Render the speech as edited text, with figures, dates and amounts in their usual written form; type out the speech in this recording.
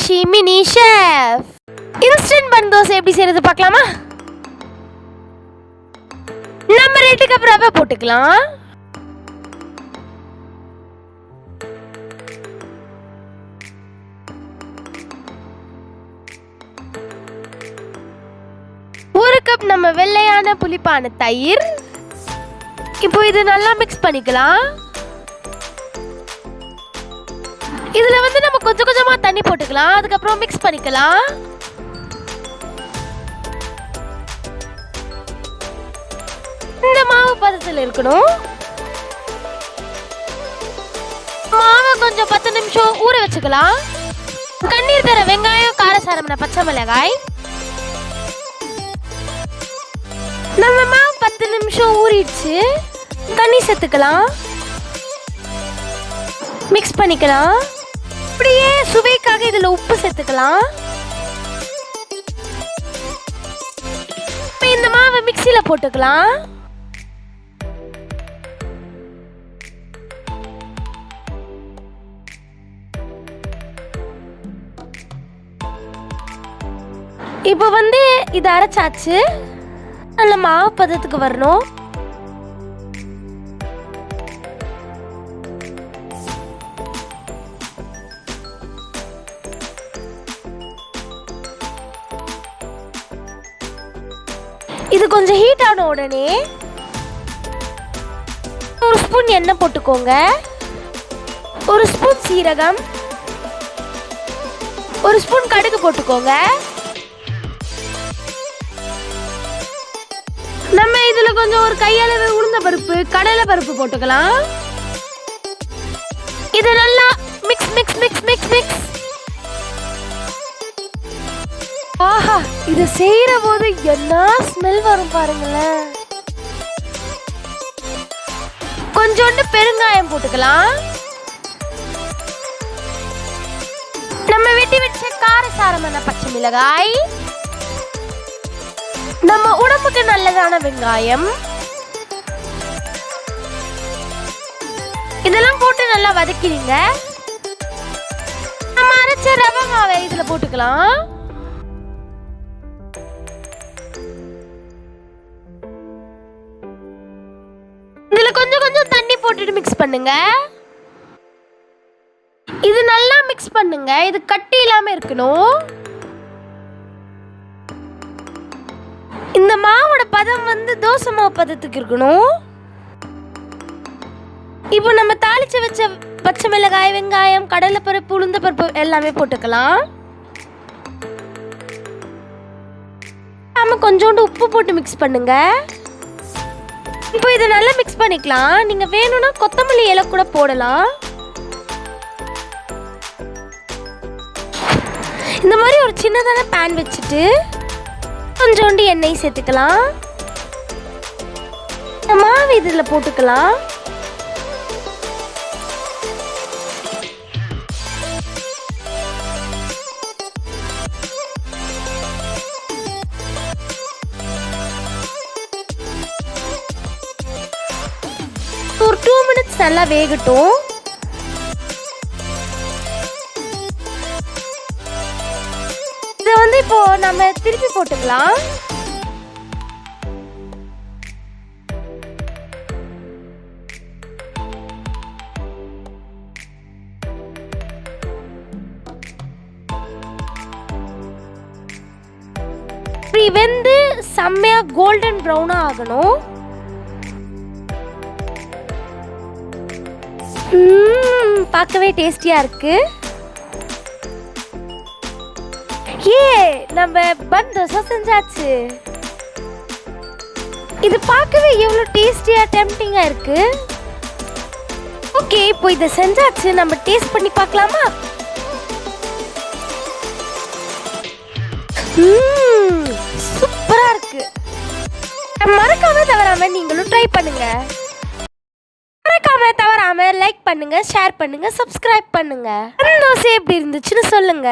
Meenakshi mini chef. Instant பன் தோசை எப்படி செய்யறது பார்க்கலாமா? நம்ம 2 கப் ரவை போட்டுக்கலாம். ஒரு கப் நம்ம வெள்ளையான புளிப்பான தயிர். இப்போ இது நல்லா மிக்ஸ் பண்ணிக்கலாம். இதுல நம்ம கொஞ்சம் கொஞ்சமா தண்ணி போட்டுக்கலாம். அதுக்கப்புறம் மிக்ஸ் பண்ணிக்கலாம். இந்த மாவு பதத்தில் இருக்கணும். மாவை கொஞ்சம் 10 நிமிஷம் ஊற வச்சுக்கலாம். கண்ணீர் தர வெங்காயம், காரசாரமான பச்சை மிளகாய். நம்ம மாவு 10 நிமிஷம் ஊறிடுச்சு. தண்ணி சேர்த்துக்கலாம். மிக்ஸ் பண்ணிக்கலாம். அப்படியே சுவைக்காக இதுல உப்பு சேர்த்துக்கலாம். இந்த மாவை மிக்ஸில போட்டுக்கலாம். இப்போ இது அரைச்சாச்சு. நல்ல மாவு பதத்துக்கு வரணும். இது கொஞ்சம் ஹீட் ஆன உடனே 1 ஸ்பூன் எண்ணெய் போட்டுக்கோங்க. 1 ஸ்பூன் சீரகம், 1 ஸ்பூன் கடுகு போட்டுக்கோங்க. நம்ம இதுல கொஞ்சம் ஒரு கையளவு உளுந்த பருப்பு, கடலை பருப்பு போட்டுக்கலாம். இது நல்லா mix mix mix mix mix. ஆஹா, இது செய்யற போது என்ன ஸ்மெல் வரும் பாருங்களேன். கொஞ்சோண்டு பெருங்காயம் போட்டுக்கலாம். நம்ம வெட்டி வச்ச காரசாரமான பச்சை மிளகாய், நம்ம உடம்புக்கு நல்லதான வெங்காயம், இதெல்லாம் போட்டு நல்லா வதக்கிடுங்க. நம்ம அரைச்ச ரவை மாவை இதுல போட்டுக்கலாம். இதுல கொஞ்சம் கொஞ்சம் தண்ணி போட்டுட்டு மிக்ஸ் பண்ணுங்க. இது நல்லா மிக்ஸ் பண்ணுங்க. இது கட்டி இல்லாம இருக்கணும். இந்த மாவோட பதம் தோசை மாவு பதத்துக்கு இருக்கணும். இப்போ நம்ம தாளிச்சு வச்ச பச்சை மிளகாய், வெங்காயம், கடலை பருப்பு, உளுந்த பருப்பு எல்லாமே போட்டுக்கலாம். நாம கொஞ்சோண்டு உப்பு போட்டு மிக்ஸ் பண்ணுங்க. இப்போ இதை நல்லா மிக்ஸ் பண்ணிக்கலாம். நீங்க வேணும்னா கொத்தமல்லி இலை கூட போடலாம். இந்த மாதிரி ஒரு சின்னதான பேன் வச்சுட்டு கொஞ்சோண்டு எண்ணெய் சேர்த்துக்கலாம். மாவு இதுல போட்டுக்கலாம். ஒரு 2 மினிட்ஸ் நல்லா வேகட்டும். இதை இப்போ நம்ம திருப்பி போட்டுக்கலாம். வெந்து செம்மையா கோல்டன் ப்ரௌனா ஆகணும். பார்க்கவே டேஸ்டியா இருக்கு. நம்ம பன் தோசை செஞ்சாச்சு. இது பார்க்கவே எவ்வளவு டேஸ்டியா டெம்ப்டிங்கா இருக்கு. ஓகே, இப்போ இதை செஞ்சாச்சு. நம்ம டேஸ்ட் பண்ணி பார்க்கலாமா? சூப்பரா இருக்கு. மறக்காம தவறாம நீங்களும் ட்ரை பண்ணுங்க. தவறாம லைக் பண்ணுங்க, ஷேர் பண்ணுங்க, சப்ஸ்கிரைப் பண்ணுங்க. தோசை எப்படி இருந்துச்சுன்னு சொல்லுங்க.